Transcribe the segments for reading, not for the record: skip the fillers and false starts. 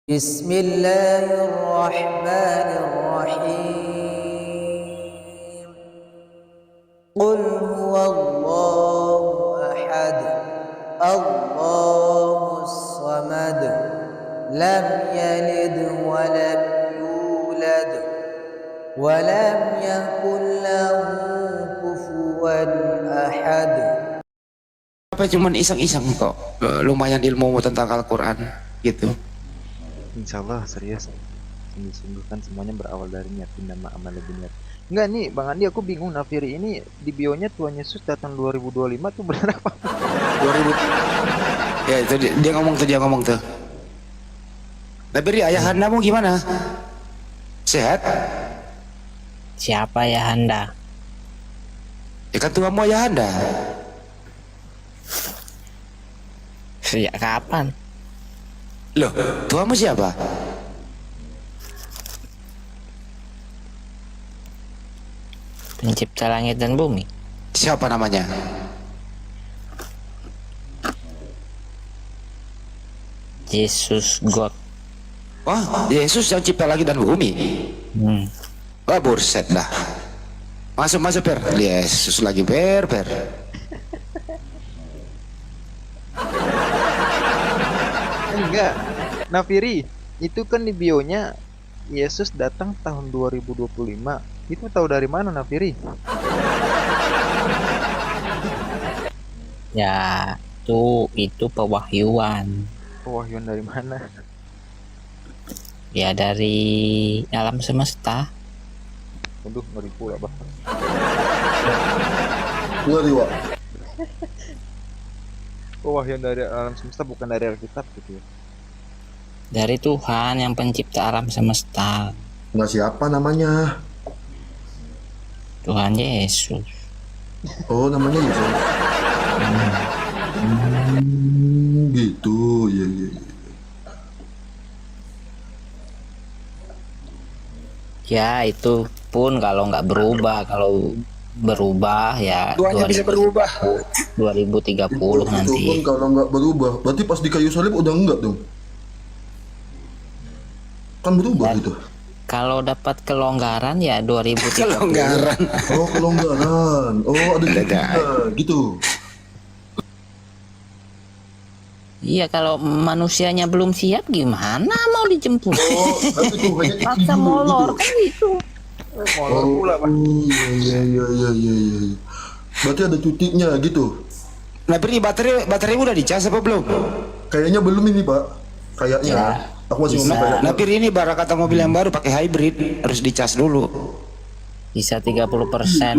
Bismillahirrahmanirrahim. Qul huwallahu ahad, Allahus samad, lam yalid wa lam yulad wa lam yakul lahu kufuwan ahad. Apa cuman iseng-iseng kok, lumayan ilmu tentang Al-Quran gitu. Insya Allah serius. Sungguh-sungguh kan semuanya berawal dari niat, nama amal lebih niat. Enggak nih Bang Andi, aku bingung Nafiri ini di bionya Tuhan Yesus datang 2025 tuh benar apa? 2000 ya itu dia ngomong tuh. Tapi ayahandamu gimana? Sehat? Siapa Ayahanda? Ya kan tuamu ayahanda. Sejak kapan? Loh, tuamu siapa? Pencipta langit dan bumi. Siapa namanya? Yesus God. Wah, Yesus yang cipta langit dan bumi. Wah, burset dah. Masuk Per. Yesus lagi Per. Enggak. Nafiri, itu kan di bionya Yesus datang tahun 2025. Itu tahu dari mana Nafiri? Ya, itu pewahyuan. Pewahyuan dari mana? Ya dari alam semesta. Waduh, ngeri pula Bang. Ngeri, Wak. Pewahyuan dari alam semesta bukan dari Alkitab gitu ya. Dari Tuhan yang pencipta alam semesta. Nah, siapa namanya? Tuhan Yesus. Oh, namanya Yesus. Gitu, ya. Ya itu pun kalau nggak berubah. Kalau berubah ya Tuanya bisa berubah. 2030 Itu nanti. pun kalau nggak berubah, berarti pas di kayu salib udah enggak dong? Kan berubah gitu. Kalau dapat kelonggaran ya 2030. Kelonggaran. Oh, kelonggaran. Oh, ada juga gitu. Iya, kalau manusianya belum siap gimana mau dijemput? Oh, tapi Tuhannya Paksa molor kan gitu. Molor pula Bang. Iya. Berarti ada cutinya gitu. Nah, Pri, baterai udah dicas apa belum? Kayaknya belum ini, Pak. Kayaknya. Ya, Aku masih ngomong bisa. kayaknya. Nah, Pri, ini baru kata mobil yang baru pakai hybrid, harus dicas dulu. Bisa 30%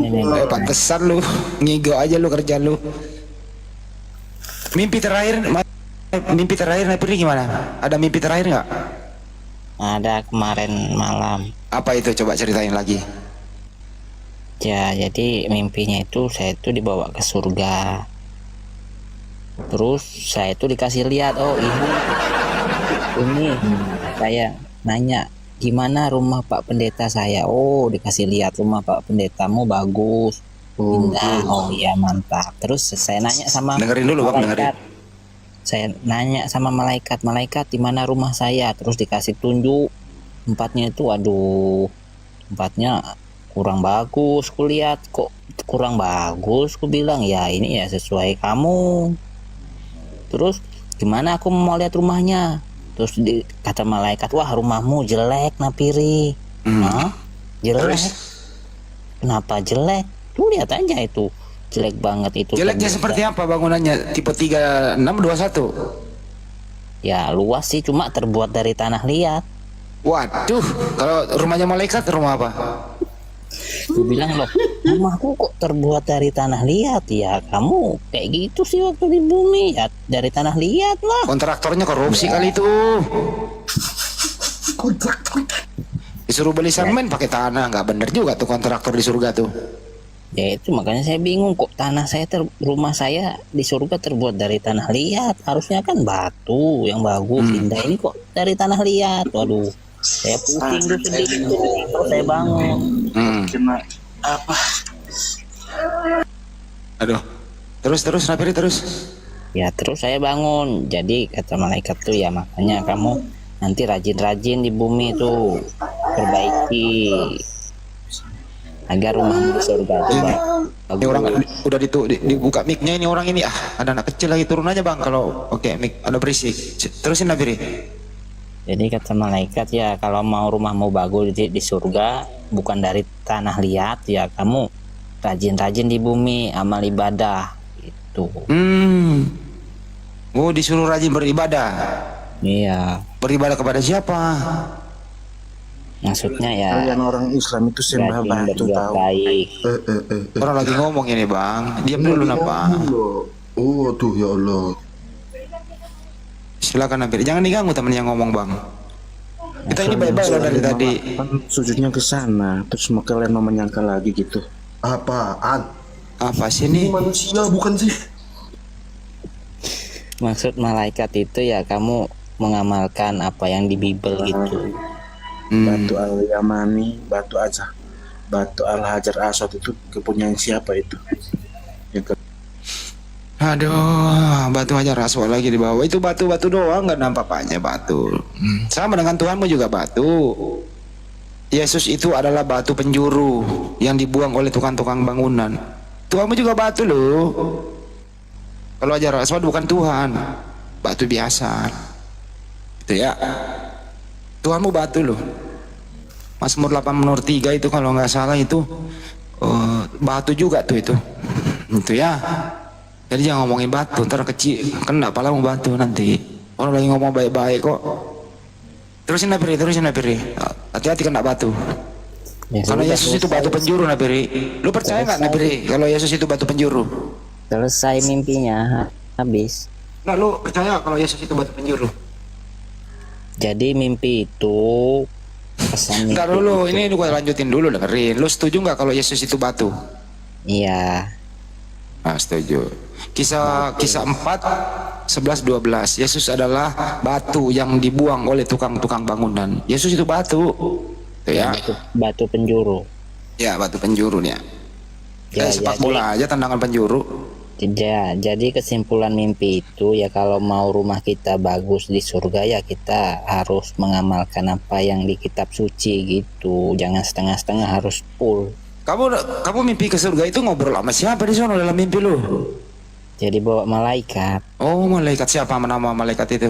ini. Pantesan lu, ngigo aja lu kerja lu. Mimpi terakhir nah, Pri, gimana? Ada mimpi terakhir nggak? Ada kemarin malam. Apa itu? Coba ceritain lagi. Ya, jadi mimpinya itu saya itu dibawa ke surga. Terus saya itu dikasih lihat, oh ini saya nanya gimana rumah Pak Pendeta saya. Oh, dikasih lihat rumah Pak Pendetamu bagus, indah. Oh iya, mantap. Terus saya nanya sama Dengerin dulu, Bang, dengerin. Saya nanya sama malaikat di mana rumah saya. Terus dikasih tunjuk tempatnya itu, aduh, tempatnya kurang bagus. Kulihat kok kurang bagus. Ku bilang ya ini ya sesuai kamu. Terus gimana aku mau lihat rumahnya? Terus kata malaikat, wah rumahmu jelek Nafiri. Hah? Jelek? Kenapa jelek? Tuh lihat aja itu, jelek banget itu. Jeleknya seperti apa bangunannya? Tipe 3621? Ya luas sih, cuma terbuat dari tanah liat. Waduh, kalau rumahnya malaikat rumah apa? Gue bilang, loh rumahku kok terbuat dari tanah liat? Ya kamu kayak gitu sih waktu di bumi, ya dari tanah liat lah. Kontraktornya korupsi kali itu. Kontraktor. Disuruh beli semen pakai tanah, nggak bener juga tuh kontraktor di surga tuh. Ya itu makanya saya bingung, kok tanah saya rumah saya di surga terbuat dari tanah liat. Harusnya kan batu yang bagus, indah. Ini kok dari tanah liat. Waduh, saya pusing tuh sedikit kalau saya bangun. Kena apa? Aduh. Terus Nafiri terus. Ya terus saya bangun. Jadi kata malaikat tuh, ya makanya kamu Nanti rajin-rajin di bumi itu perbaiki agar rumahmu di surga itu Ini bagus. orang udah dibuka mic-nya ini orang ini ada anak kecil lagi turun aja bang kalau oke mic ada berisik. Terusin Nabiri. Jadi kata malaikat ya kalau mau rumahmu bagus di surga bukan dari tanah liat ya kamu rajin-rajin di bumi amal ibadah itu. Oh disuruh rajin beribadah. Iya. Beribadah kepada siapa? Maksudnya ya Kalian orang Islam itu sembah rajin batu berbuat tahu. baik. Orang lagi ngomong ini bang. Diam dulu napa? Oh tuh ya Allah. Silakan Nabiri. Jangan diganggu teman yang ngomong bang. Kita ini baik-baik loh dari tadi. Kan sujudnya ke sana, terus mau kalian mau menyangka lagi gitu. Apaan? Apa sih Ini ini? manusia bukan sih? Maksud malaikat itu ya kamu mengamalkan apa yang di Bible gitu. Batu al-Yamani, batu al-Hajar Aswad itu kepunyaan siapa itu? Yang ke- Aduh, batu aja rasuah lagi di bawah. Itu batu-batu doang, nggak nampak apanya batu. Sama dengan Tuhanmu juga batu. Yesus itu adalah batu penjuru yang dibuang oleh tukang-tukang bangunan. Tuhanmu juga batu loh. Kalau aja rasuah bukan Tuhan, batu biasa. Itu ya. Tuhanmu batu loh. Mazmur 8:3 itu kalau nggak salah itu batu juga tuh itu. Itu ya. Jadi jangan ngomongin batu, ntar kecil kena palamu batu nanti. Orang lagi ngomong baik-baik kok. Terusin Nabiri. Hati-hati kena batu. Ya, Kalau sudah, Yesus itu batu penjuru Nabiri. Lu percaya nggak Nabiri? Kalau Yesus itu batu penjuru? selesai mimpinya habis. Nggak, lu percaya kalau Yesus itu batu penjuru? Jadi mimpi itu pesan Nggak mimpi dulu, itu. ini gua lanjutin dulu dengerin. Lu setuju nggak kalau Yesus itu batu? Iya. Nah, setuju. Kisah 4:11-12. Yesus adalah batu yang dibuang oleh tukang-tukang bangunan. Yesus itu batu. Tuh ya. Batu penjuru. Ya, batu penjuru nih ya. Ya, Sepak bola aja tendangan penjuru. Jadi kesimpulan mimpi itu ya kalau mau rumah kita bagus di surga ya kita harus mengamalkan apa yang di kitab suci gitu. Jangan setengah-setengah, harus full. Kamu mimpi ke surga itu ngobrol sama siapa di sana dalam mimpi lu? Jadi bawa malaikat. Oh, malaikat siapa nama malaikat itu?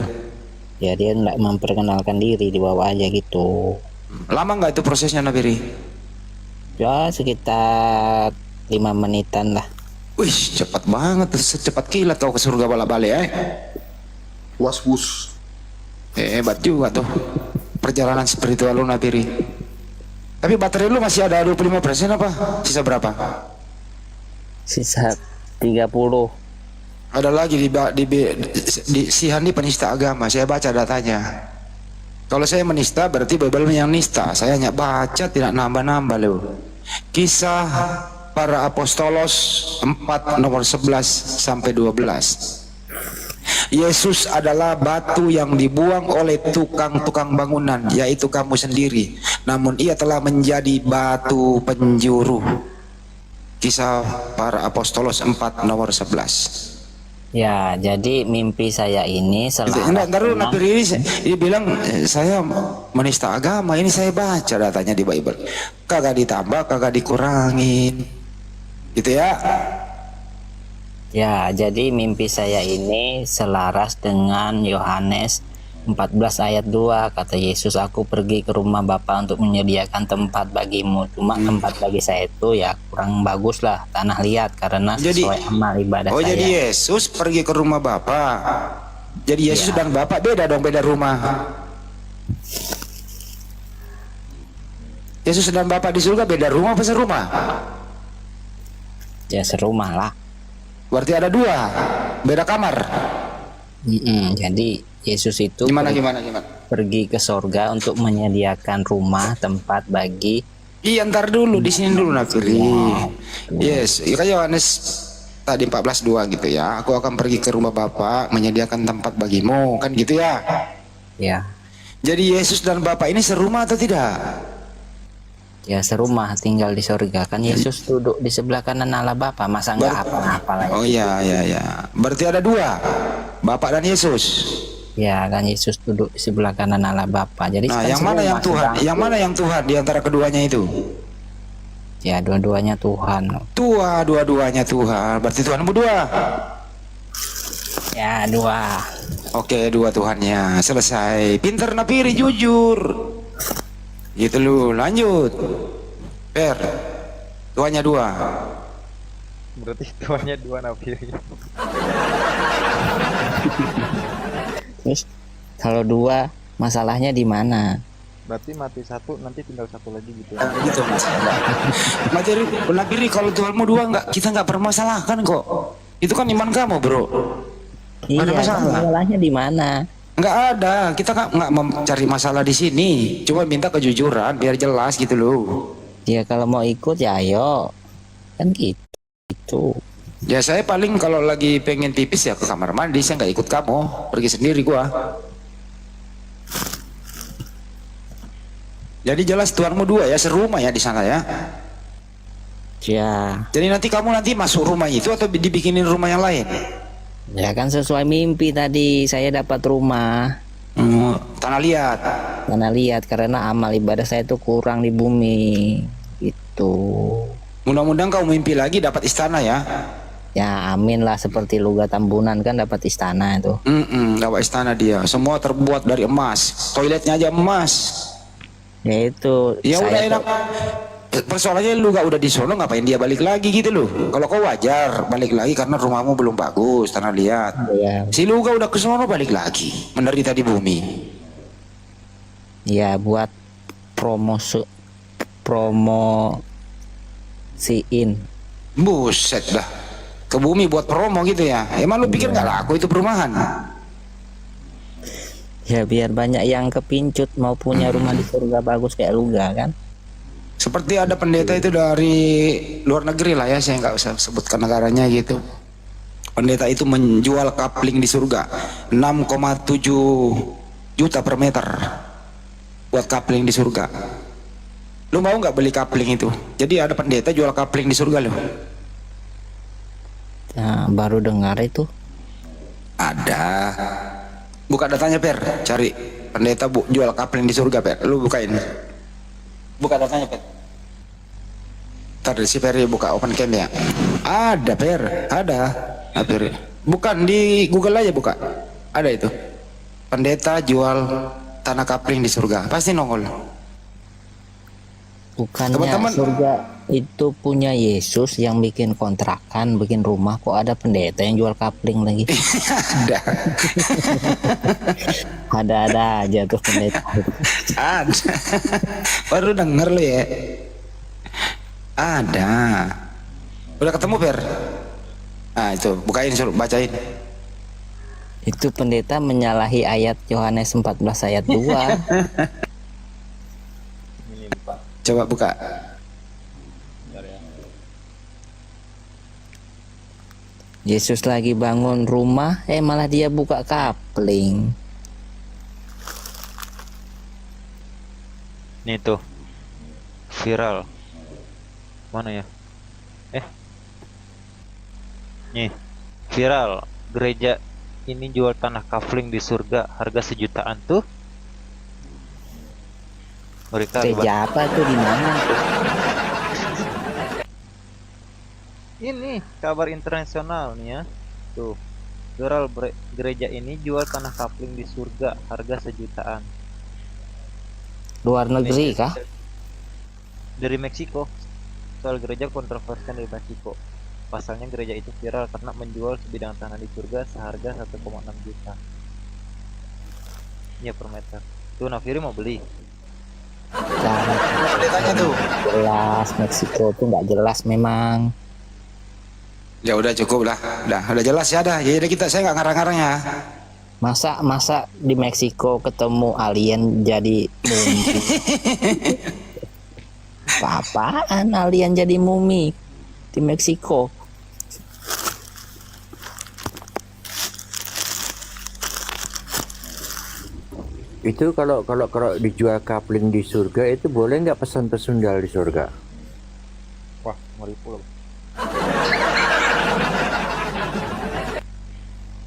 Ya dia nggak memperkenalkan diri, dibawa aja gitu. Lama nggak itu prosesnya Nabiri? Ya sekitar 5 menitan lah. Wih, cepat banget, secepat kilat kau ke surga balik Was-wus. Hebat juga tuh perjalanan spiritual lu Nabiri. Tapi baterai lu masih ada 25% apa? Sisa berapa? Sisa 30. Ada lagi di Sihandi penista agama. Saya baca datanya. Kalau saya menista berarti Bible yang nista. Saya hanya baca tidak nambah-nambah loh. Kisah para apostolos 4:11-12. Yesus adalah batu yang dibuang oleh tukang-tukang bangunan, yaitu kamu sendiri. Namun ia telah menjadi batu penjuru. Kisah para apostolos 4:11. Ya, jadi mimpi saya ini selaras Ntar dulu dengan- Nabi dia bilang saya menista agama. Ini saya baca datanya di Bible. Kagak ditambah, kagak dikurangin. Gitu ya. Ya, jadi mimpi saya ini selaras dengan Yohanes 14 ayat 2. Kata Yesus, aku pergi ke rumah Bapa untuk menyediakan tempat bagimu. Cuma tempat bagi saya itu ya kurang bagus lah, tanah liat, karena Jadi- sesuai amal ibadah Oh saya. jadi Yesus pergi ke rumah Bapak. Jadi Yesus Ya. dan Bapak beda dong, beda rumah. Yesus dan Bapak di surga beda rumah apa serumah? Ya serumah lah. Berarti ada 2, beda kamar. Jadi Yesus itu Gimana? pergi ke sorga untuk menyediakan rumah tempat bagi. Iya, ntar dulu di sini dulu Nafiri. Yes, ya kayak Yohanes tadi 14:2 gitu ya. Aku akan pergi ke rumah Bapak menyediakan tempat bagimu, kan gitu ya. Ya, Jadi Yesus dan Bapak ini serumah atau tidak? ya serumah tinggal di sorga. Kan Yesus duduk di sebelah kanan Allah Bapa, masa nggak apa-apa lah ya. Oh iya. Berarti ada 2, Bapak dan Yesus. Ya kan Yesus duduk di sebelah kanan Allah Bapa. Jadi Nah, kan yang mana yang serumah Tuhan? sedang. Yang mana yang Tuhan di antara keduanya itu? Ya dua-duanya Tuhan. Tua, dua-duanya Tuhan. Berarti Tuhanmu dua. Ya dua. Oke, dua Tuhannya. Selesai. Pinter napiri jujur. Gitu lu. Lanjut. Per. Tuhannya dua. Berarti tuannya dua nafiri. Terus kalau dua masalahnya di mana? Berarti mati satu, nanti tinggal satu lagi gitu. Gitu masalah. Materi napiri kalau Tuhanmu dua kita nggak permasalahkan kok. Itu kan iman kamu, bro. Iya, Ada masalah. kan masalahnya di mana? Nggak ada. Kita nggak mencari masalah di sini. Cuma minta kejujuran biar jelas gitu loh. Ya kalau mau ikut ya ayo. Kan gitu. Itu. Ya saya paling kalau lagi pengen pipis ya ke kamar mandi, saya nggak ikut kamu, pergi sendiri gua. Jadi jelas Tuhanmu dua ya, serumah ya di sana ya. Ya, Jadi nanti kamu masuk rumah itu atau dibikinin rumah yang lain? ya kan sesuai mimpi tadi saya dapat rumah. Tanah liat. Karena lihat karena amal ibadah saya itu kurang di bumi. Itu. Mudah-mudahan kau mimpi lagi dapat istana ya. Ya amin lah seperti Luga Tambunan kan dapat istana itu. Dapat istana dia. Semua terbuat dari emas. Toiletnya aja emas. Ya itu. Ya udah saya enak. Persoalannya lu gak udah di sono, ngapain dia balik lagi gitu loh. Kalau kau wajar balik lagi karena rumahmu belum bagus, tanah liat. Ya, Si Luga udah ke sono balik lagi, menderita di bumi. ya buat promosiin. Buset dah. Ke bumi buat promo gitu ya. Emang lu pikir nggak laku itu perumahan? Ya biar banyak yang kepincut mau punya rumah di surga bagus kayak Luga kan. Seperti ada pendeta itu dari luar negeri lah ya, saya nggak usah sebutkan negaranya gitu. Pendeta itu menjual kapling di surga 6,7 juta per meter buat kapling di surga. Lu mau nggak beli kapling itu? Jadi ada pendeta jual kapling di surga loh. Ya, baru dengar itu. Ada. Buka datanya Per, cari pendeta jual kapling di surga Per. Lu bukain. Buka datanya Per. Ntar si Per buka open cam ya. Ada Per, ada. Nah, Per. Bukan di Google aja buka. Ada itu. Pendeta jual tanah kapling di surga. Pasti nongol. Bukannya Teman-teman. surga itu punya Yesus yang bikin kontrakan, bikin rumah, kok ada pendeta yang jual kapling lagi? Ada. Ada-ada aja tuh pendeta. Ada. Baru denger lu ya. Ada. Udah ketemu Per? Nah itu bukain suruh bacain. Itu pendeta menyalahi ayat Yohanes 14 ayat 2. Coba buka. Yesus lagi bangun rumah, malah dia buka kapling. Nih tuh viral. Mana ya? Nih viral. Gereja ini jual tanah kafling di surga harga 1 jutaan tuh. Mereka Gereja apa tuh di mana tuh? ini kabar internasional nih ya. Tuh. Viral gereja ini jual tanah kafling di surga harga 1 jutaan. Luar negeri kah? Dari Meksiko. Soal gereja kontroversial dari Meksiko. Pasalnya gereja itu viral karena menjual sebidang tanah di surga seharga 1,6 juta. Ya per meter. Tuh Nafiri mau beli. Jangan Pendetanya tuh. jelas, Meksiko tuh nggak jelas memang. Ya udah cukup lah. Udah jelas ya dah. Jadi saya nggak ngarang-ngarang ya. Masa di Meksiko ketemu alien jadi mumi? Apaan alien jadi mumi di Meksiko? Itu kalau dijual kapling di surga itu boleh nggak pesan pesundal di surga? Wah, mau ribu loh.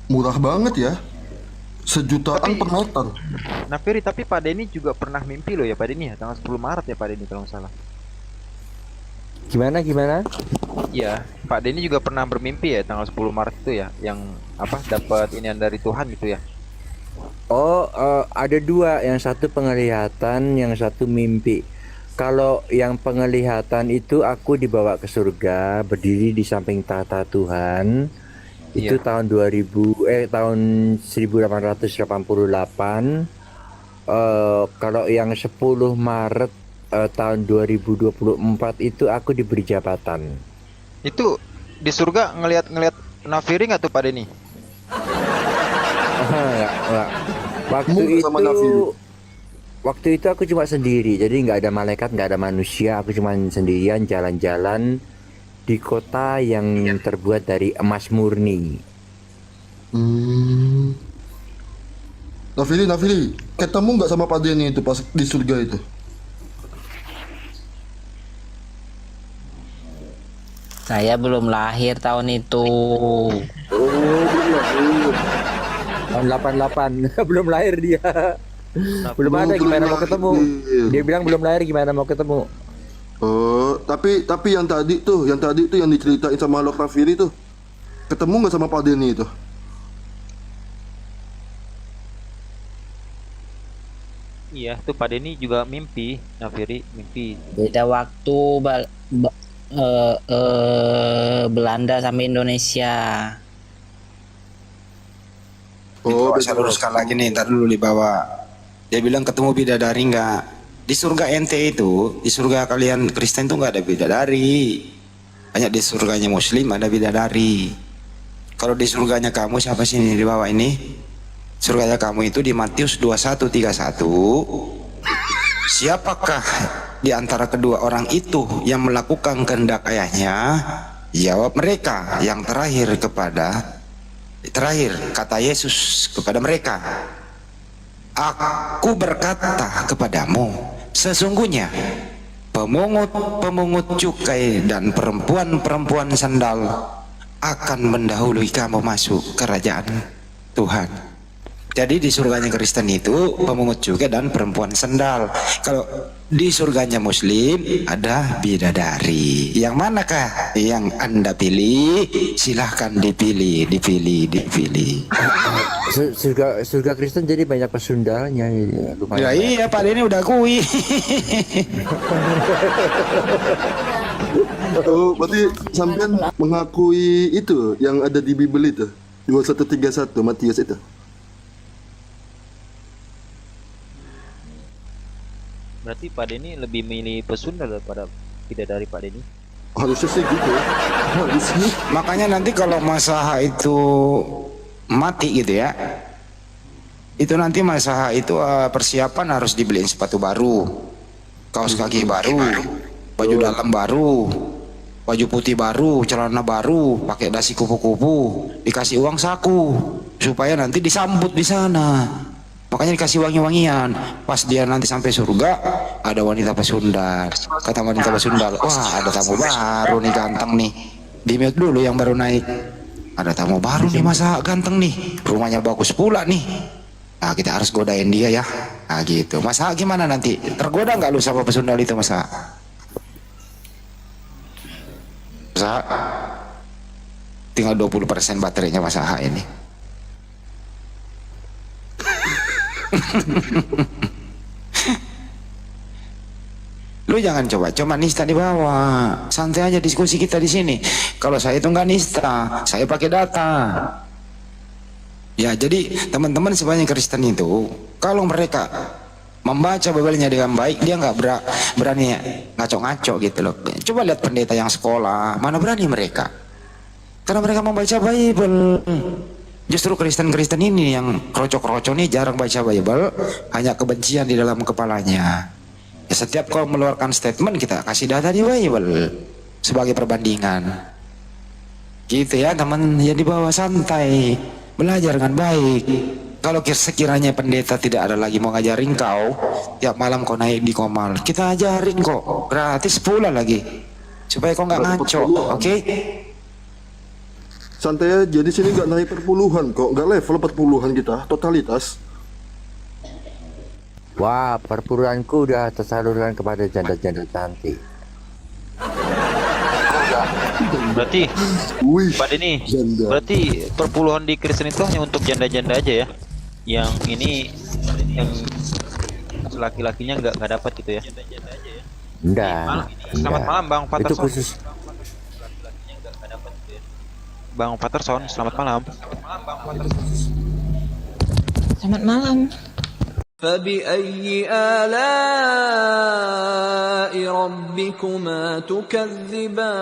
Murah banget ya. Sejutaan Tapi- per meter. Nah Ferry, tapi Pak Denny juga pernah mimpi loh ya Pak Denny ya, tanggal 10 Maret ya Pak Denny kalau nggak salah. Gimana gimana? Iya, Pak Denny juga pernah bermimpi ya tanggal 10 Maret itu ya, yang apa dapat inian dari Tuhan gitu ya. Oh, ada dua, yang satu penglihatan, yang satu mimpi. Kalau yang penglihatan itu aku dibawa ke surga, berdiri di samping tahta Tuhan. Itu Iya. tahun 1888. Kalau yang 10 Maret tahun 2024 itu aku diberi jabatan. Itu di surga ngelihat Nafiri nggak tuh Pak Denny? Enggak. Kamu sama Nafiri? Waktu itu aku cuma sendiri, jadi nggak ada malaikat, nggak ada manusia. Aku cuma sendirian jalan-jalan di kota yang terbuat dari emas murni. Nafili, ketemu nggak sama Pak Denny itu pas di surga itu? Saya belum lahir tahun itu. Tahun 88 belum lahir dia. Belum ada, gimana mau ketemu? Dia bilang belum lahir, gimana mau ketemu? Oh, tapi yang tadi tuh yang diceritain sama Lok Nafiri tuh, ketemu nggak sama Pak Denny itu? Iya, tuh Pak Denny juga mimpi, Nafiri mimpi. Beda waktu Belanda sama Indonesia. Oh, beda saya luruskan lagi nih, ntar dulu dibawa. Dia bilang ketemu bidadari nggak? Di surga ente itu, di surga kalian Kristen tuh nggak ada bidadari. Banyak di surganya Muslim ada bidadari. Kalau di surganya kamu siapa sih ini di bawah ini? Surganya kamu itu di Matius 21:31. Siapakah di antara kedua orang itu yang melakukan kehendak ayahnya? Jawab mereka yang terakhir kata Yesus kepada mereka, Aku berkata kepadamu, sesungguhnya pemungut cukai dan perempuan sandal akan mendahului kamu masuk kerajaan Tuhan. Jadi di surganya Kristen itu pemungut cukai dan perempuan sandal. Kalau di surganya Muslim ada bidadari. Yang manakah yang Anda pilih? Silahkan dipilih. Surga Kristen jadi banyak pesundalnya, ya, lumayan. Ya iya Pak Denny udah akui. Oh, berarti sampean mengakui itu yang ada di Bible itu 21:31 Matius itu. Berarti Pak Denny lebih milih pesunda daripada bidadari Pak Denny. Harusnya sih gitu. Harusnya. Makanya nanti kalau Masaha itu mati gitu ya, itu nanti Masaha itu persiapan harus dibeliin sepatu baru, kaos kaki baru, baju dalam baru, baju putih baru, celana baru, pakai dasi kupu-kupu, dikasih uang saku supaya nanti disambut di sana. Makanya dikasih wangi-wangian. Pas dia nanti sampai surga, ada wanita pesundal. Kata wanita pesundal, wah ada tamu baru nih ganteng nih. Di mute dulu yang baru naik. Ada tamu baru nih masa ganteng nih. Rumahnya bagus pula nih. Nah kita harus godain dia ya. Nah gitu. Masa gimana nanti? Tergoda nggak lu sama pesundal itu masa? Masa? Tinggal 20% baterainya masa ini. Lu jangan coba nista di bawah. Santai aja diskusi kita di sini. Kalau saya itu nggak nista, saya pakai data. Ya, jadi teman-teman sebanyak Kristen itu, kalau mereka membaca Bible-nya dengan baik, dia nggak berani ngaco-ngaco gitu loh. Coba lihat pendeta yang sekolah, mana berani mereka? Karena mereka membaca Bible. Justru Kristen-Kristen ini yang kroco-kroco nih jarang baca Bible, hanya kebencian di dalam kepalanya. Ya, setiap kau mengeluarkan statement kita kasih data di Bible sebagai perbandingan. Gitu ya teman, ya di bawah santai, belajar dengan baik. Kalau sekiranya pendeta tidak ada lagi mau ngajarin kau, tiap malam kau naik di komal, kita ajarin kok, gratis pula lagi, supaya kau nggak ngaco, oke? Santai aja, di sini nggak naik perpuluhan kok, nggak level perpuluhan kita, totalitas. Wah, perpuluhanku udah tersalurkan kepada janda-janda cantik. Berarti Wih, Pak Denny, janda. berarti perpuluhan di Kristen itu hanya untuk janda-janda aja ya? Yang ini yang laki-lakinya nggak dapat gitu ya? Enggak. Selamat malam Bang Itu Patterson. khusus. Bang Patterson, selamat malam. Selamat malam. فبأي آلاء ربكما تكذبان